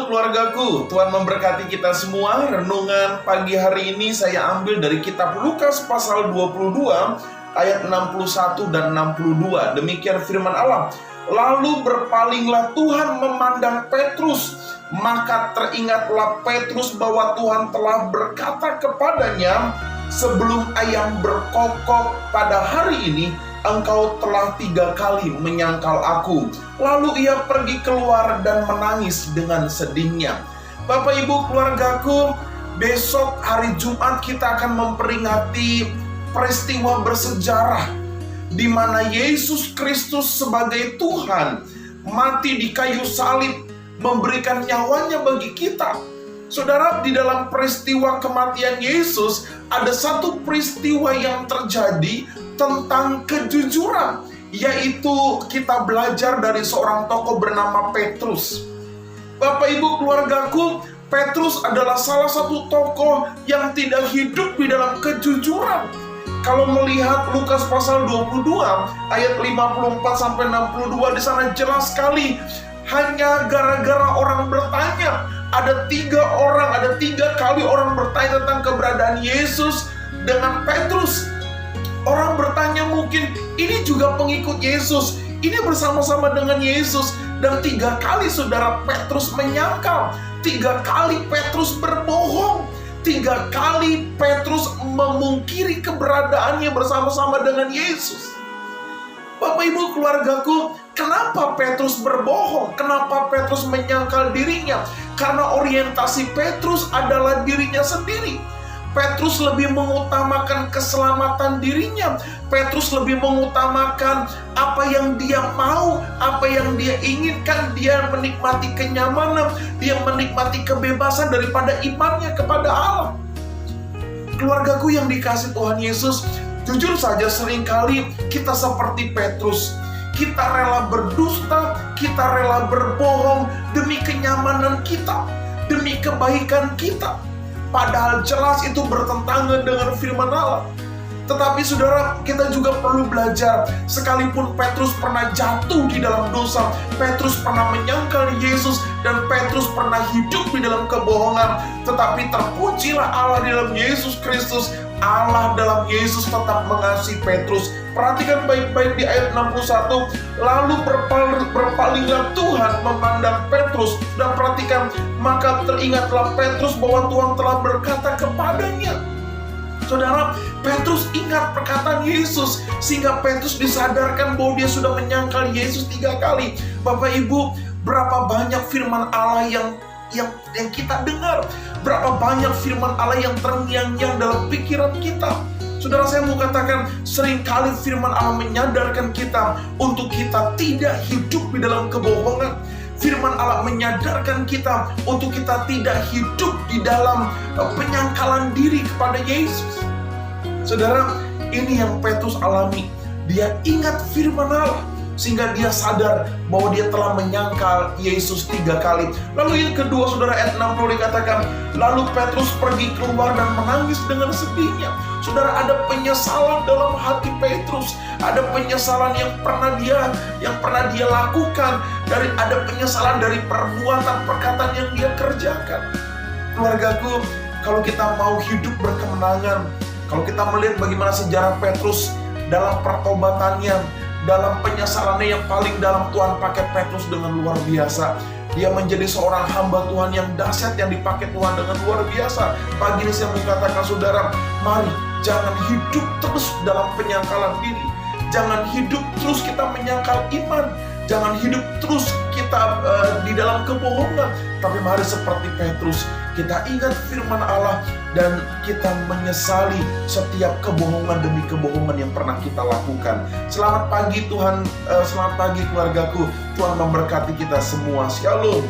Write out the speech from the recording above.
keluargaku, Tuhan memberkati kita semua. Renungan pagi hari ini saya ambil dari kitab Lukas pasal 22 ayat 61 dan 62. Demikian firman Allah. Lalu berpalinglah Tuhan memandang Petrus, maka teringatlah Petrus bahwa Tuhan telah berkata kepadanya, sebelum ayam berkokok pada hari ini, engkau telah 3 kali menyangkal aku. Lalu ia pergi keluar dan menangis dengan sedihnya. Bapak Ibu keluargaku, besok hari Jumat kita akan memperingati peristiwa bersejarah di mana Yesus Kristus sebagai Tuhan mati di kayu salib, memberikan nyawanya bagi kita. Saudara, di dalam peristiwa kematian Yesus ada satu peristiwa yang terjadi tentang kejujuran, yaitu kita belajar dari seorang tokoh bernama Petrus. Bapak Ibu keluargaku, Petrus adalah salah satu tokoh yang tidak hidup di dalam kejujuran. Kalau melihat Lukas pasal 22 ayat 54 sampai 62, di sana jelas sekali, hanya gara-gara orang bertanya. Ada 3 kali orang bertanya tentang keberadaan Yesus dengan Petrus. Orang bertanya mungkin, ini juga pengikut Yesus, ini bersama-sama dengan Yesus. Dan 3 kali saudara Petrus menyangkal, 3 kali Petrus berbohong, 3 kali Petrus memungkiri keberadaannya bersama-sama dengan Yesus. Bapak Ibu keluargaku, kenapa Petrus berbohong? Kenapa Petrus menyangkal dirinya? Karena orientasi Petrus adalah dirinya sendiri. Petrus lebih mengutamakan keselamatan dirinya. Petrus lebih mengutamakan apa yang dia mau, apa yang dia inginkan. Dia menikmati kenyamanan, dia menikmati kebebasan daripada imannya kepada Allah. Keluargaku yang dikasihi Tuhan Yesus, jujur saja seringkali kita seperti Petrus. Kita rela berdusta, kita rela berbohong demi kenyamanan kita, demi kebaikan kita. Padahal jelas itu bertentangan dengan firman Allah. Tetapi saudara, kita juga perlu belajar. Sekalipun Petrus pernah jatuh di dalam dosa, Petrus pernah menyangkal Yesus, dan Petrus pernah hidup di dalam kebohongan, tetapi terpujilah Allah di dalam Yesus Kristus. Allah dalam Yesus tetap mengasihi Petrus. Perhatikan baik-baik di ayat 61. Lalu berpalinglah Tuhan memandang Petrus. Dan perhatikan, maka teringatlah Petrus bahwa Tuhan telah berkata kepadanya. Saudara, Petrus ingat perkataan Yesus, sehingga Petrus disadarkan bahwa dia sudah menyangkal Yesus 3 kali. Bapak Ibu, berapa banyak firman Allah yang kita dengar, berapa banyak firman Allah yang terngiang-ngiang dalam pikiran kita. Saudara, saya mau katakan, seringkali firman Allah menyadarkan kita untuk kita tidak hidup di dalam kebohongan. Firman Allah menyadarkan kita untuk kita tidak hidup di dalam penyangkalan diri kepada Yesus. Saudara, ini yang Petrus alami. Dia ingat firman Allah, sehingga dia sadar bahwa dia telah menyangkal Yesus 3 kali. Lalu yang kedua, saudara, ayat 60 dikatakan, lalu Petrus pergi keluar dan menangis dengan sedihnya. Saudara, ada penyesalan dalam hati Petrus, ada penyesalan yang pernah dia lakukan, ada penyesalan dari perbuatan perkataan yang dia kerjakan. Keluargaku, kalau kita mau hidup berkemenangan, kalau kita melihat bagaimana sejarah Petrus dalam pertobatannya, dalam penyesalannya yang paling dalam, Tuhan pakai Petrus dengan luar biasa. Dia menjadi seorang hamba Tuhan yang dahsyat, yang dipakai Tuhan dengan luar biasa. Pagi ini saya mau katakan, saudara, mari jangan hidup terus dalam penyangkalan diri. Jangan hidup terus kita menyangkal iman. Jangan hidup terus kita di dalam kebohongan. Tapi mari seperti Petrus, kita ingat firman Allah dan kita menyesali setiap kebohongan demi kebohongan yang pernah kita lakukan. Selamat pagi Tuhan, selamat pagi keluargaku. Tuhan memberkati kita semua. Shalom.